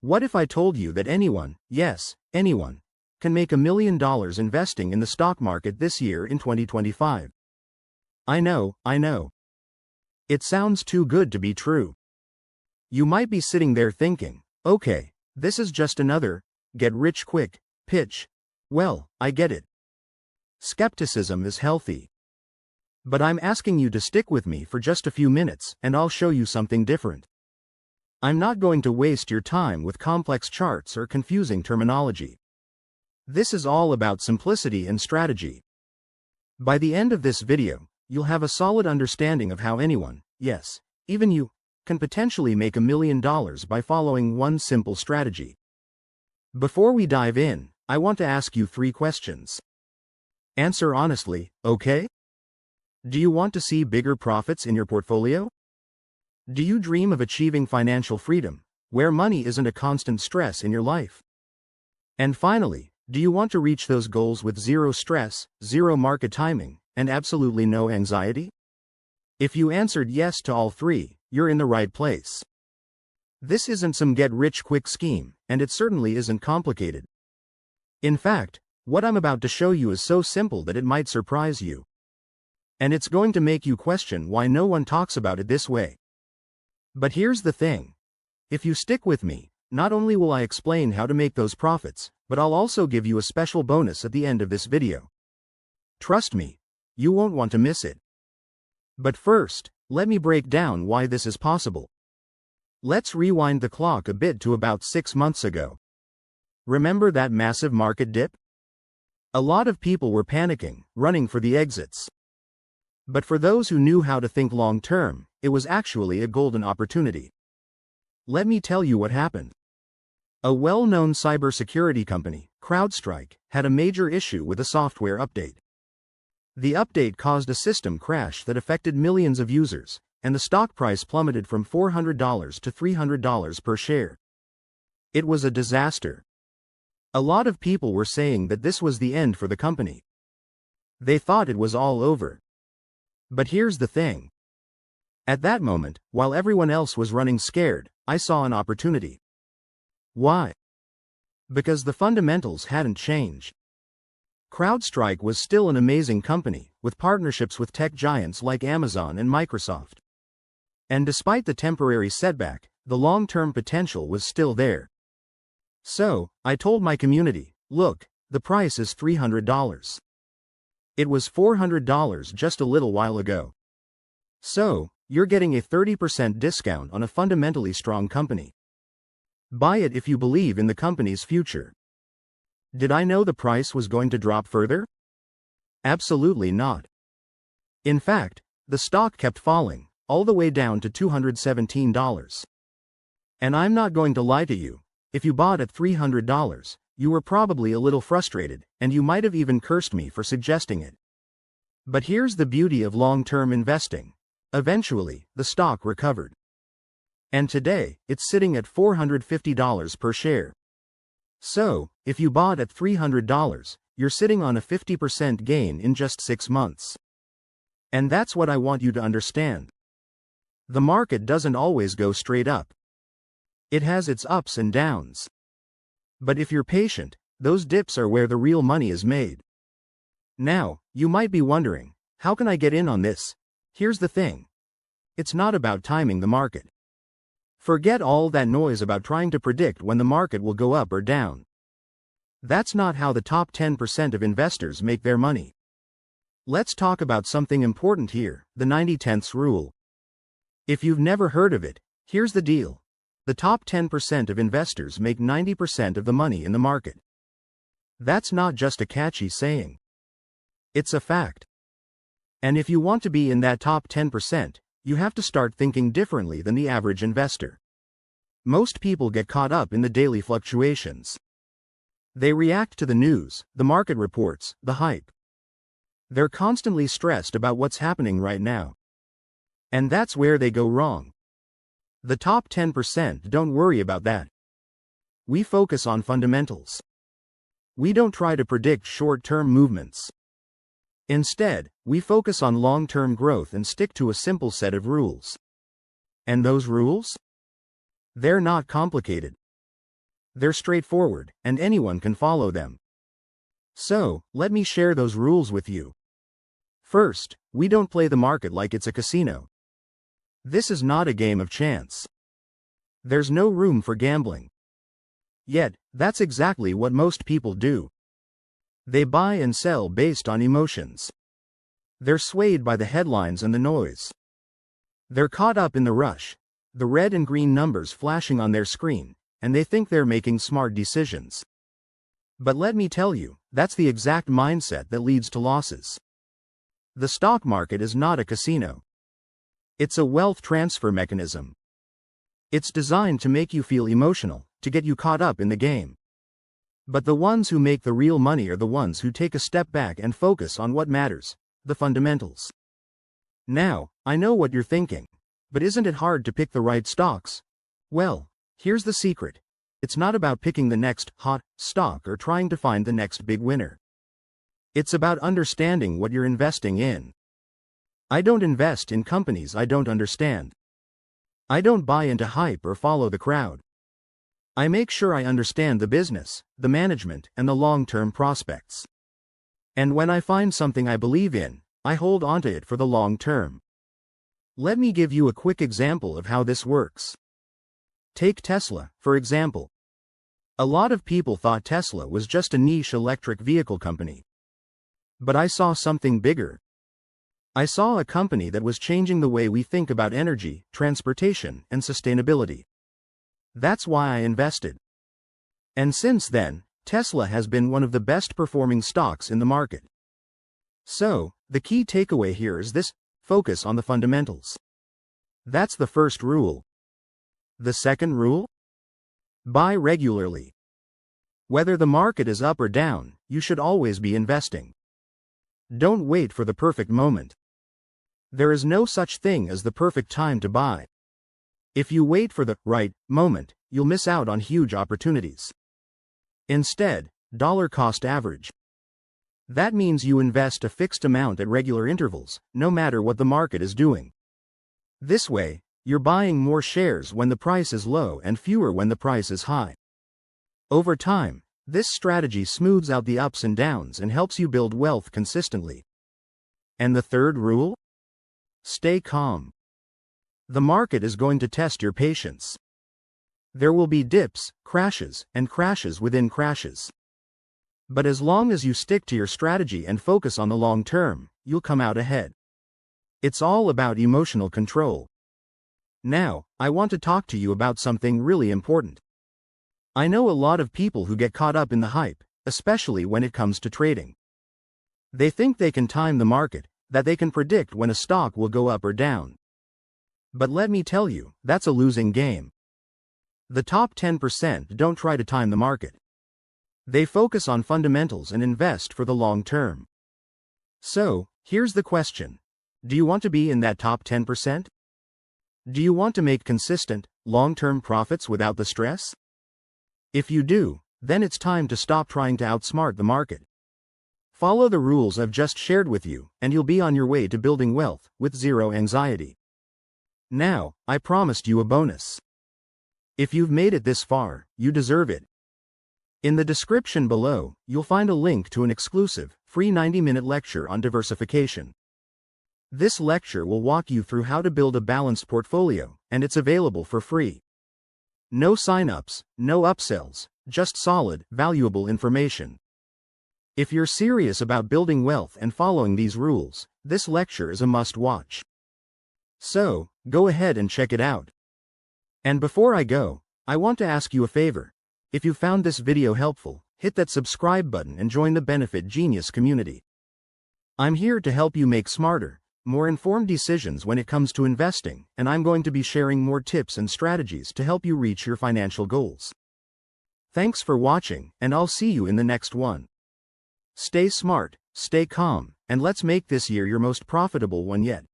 What if I told you that anyone, yes, anyone, can make $1 million investing in the stock market this year in 2025? I know. It sounds too good to be true. You might be sitting there thinking, okay, this is just another get-rich-quick pitch. Well, I get it. Skepticism is healthy. But I'm asking you to stick with me for just a few minutes, and I'll show you something different. I'm not going to waste your time with complex charts or confusing terminology. This is all about simplicity and strategy. By the end of this video, you'll have a solid understanding of how anyone, yes, even you, can potentially make $1 million by following one simple strategy. Before we dive in, I want to ask you 3 questions. Answer honestly, okay? Do you want to see bigger profits in your portfolio? Do you dream of achieving financial freedom, where money isn't a constant stress in your life? And finally, do you want to reach those goals with zero stress, zero market timing, and absolutely no anxiety? If you answered yes to all 3, you're in the right place. This isn't some get-rich-quick scheme, and it certainly isn't complicated. In fact, what I'm about to show you is so simple that it might surprise you. And it's going to make you question why no one talks about it this way. But here's the thing. If you stick with me, not only will I explain how to make those profits, but I'll also give you a special bonus at the end of this video. Trust me, you won't want to miss it. But first, let me break down why this is possible. Let's rewind the clock a bit to about 6 months ago. Remember that massive market dip? A lot of people were panicking, running for the exits. But for those who knew how to think long-term, it was actually a golden opportunity. Let me tell you what happened. A well-known cybersecurity company, Crowdstrike, had a major issue with a software update. The update caused a system crash that affected millions of users, and the stock price plummeted from $400 to $300 per share. It was a disaster. A lot of people were saying that this was the end for the company. They thought it was all over. But here's the thing. At that moment, while everyone else was running scared, I saw an opportunity. Why? Because the fundamentals hadn't changed. Crowdstrike was still an amazing company, with partnerships with tech giants like Amazon and Microsoft. And despite the temporary setback, the long-term potential was still there. So, I told my community, look, the price is $300. It was $400 just a little while ago. So, you're getting a 30% discount on a fundamentally strong company. Buy it if you believe in the company's future. Did I know the price was going to drop further? Absolutely not. In fact, the stock kept falling, all the way down to $217. And I'm not going to lie to you, if you bought at $300, you were probably a little frustrated, and you might have even cursed me for suggesting it. But here's the beauty of long-term investing. Eventually, the stock recovered. And today, it's sitting at $450 per share. So, if you bought at $300, you're sitting on a 50% gain in just 6 months. And that's what I want you to understand. The market doesn't always go straight up. It has its ups and downs. But if you're patient, those dips are where the real money is made. Now, you might be wondering, how can I get in on this? Here's the thing. It's not about timing the market. Forget all that noise about trying to predict when the market will go up or down. That's not how the top 10% of investors make their money. Let's talk about something important here, the 90/10 rule. If you've never heard of it, here's the deal. The top 10% of investors make 90% of the money in the market. That's not just a catchy saying. It's a fact. And if you want to be in that top 10%, you have to start thinking differently than the average investor. Most people get caught up in the daily fluctuations. They react to the news, the market reports, the hype. They're constantly stressed about what's happening right now. And that's where they go wrong. The top 10% don't worry about that. We focus on fundamentals. We don't try to predict short-term movements. Instead, we focus on long-term growth and stick to a simple set of rules. And those rules? They're not complicated. They're straightforward, and anyone can follow them. So, let me share those rules with you. First, we don't play the market like it's a casino. This is not a game of chance. There's no room for gambling. Yet, that's exactly what most people do. They buy and sell based on emotions. They're swayed by the headlines and the noise. They're caught up in the rush, the red and green numbers flashing on their screen, and they think they're making smart decisions. But let me tell you, that's the exact mindset that leads to losses. The stock market is not a casino. It's a wealth transfer mechanism. It's designed to make you feel emotional, to get you caught up in the game. But the ones who make the real money are the ones who take a step back and focus on what matters, the fundamentals. Now, I know what you're thinking, but isn't it hard to pick the right stocks? Well, here's the secret. It's not about picking the next hot stock or trying to find the next big winner. It's about understanding what you're investing in. I don't invest in companies I don't understand. I don't buy into hype or follow the crowd. I make sure I understand the business, the management, and the long-term prospects. And when I find something I believe in, I hold onto it for the long term. Let me give you a quick example of how this works. Take Tesla, for example. A lot of people thought Tesla was just a niche electric vehicle company. But I saw something bigger. I saw a company that was changing the way we think about energy, transportation, and sustainability. That's why I invested. And since then, Tesla has been one of the best performing stocks in the market. So, the key takeaway here is this: focus on the fundamentals. That's the first rule. The second rule? Buy regularly. Whether the market is up or down, you should always be investing. Don't wait for the perfect moment. There is no such thing as the perfect time to buy. If you wait for the right moment, you'll miss out on huge opportunities. Instead, dollar cost average. That means you invest a fixed amount at regular intervals, no matter what the market is doing. This way, you're buying more shares when the price is low and fewer when the price is high. Over time, this strategy smooths out the ups and downs and helps you build wealth consistently. And the third rule? Stay calm. The market is going to test your patience. There will be dips, crashes, and crashes within crashes. But as long as you stick to your strategy and focus on the long term, you'll come out ahead. It's all about emotional control. Now, I want to talk to you about something really important. I know a lot of people who get caught up in the hype, especially when it comes to trading. They think they can time the market, that they can predict when a stock will go up or down. But let me tell you, that's a losing game. The top 10% don't try to time the market. They focus on fundamentals and invest for the long term. So, here's the question. Do you want to be in that top 10%? Do you want to make consistent, long-term profits without the stress? If you do, then it's time to stop trying to outsmart the market. Follow the rules I've just shared with you, and you'll be on your way to building wealth with zero anxiety. Now, I promised you a bonus. If you've made it this far, you deserve it. In the description below, you'll find a link to an exclusive, free 90-minute lecture on diversification. This lecture will walk you through how to build a balanced portfolio, and it's available for free. No sign-ups, no upsells, just solid, valuable information. If you're serious about building wealth and following these rules, this lecture is a must-watch. So, go ahead and check it out. And before I go, I want to ask you a favor. If you found this video helpful, hit that subscribe button and join the Benefit Genius community. I'm here to help you make smarter, more informed decisions when it comes to investing, and I'm going to be sharing more tips and strategies to help you reach your financial goals. Thanks for watching, and I'll see you in the next one. Stay smart, stay calm, and let's make this year your most profitable one yet.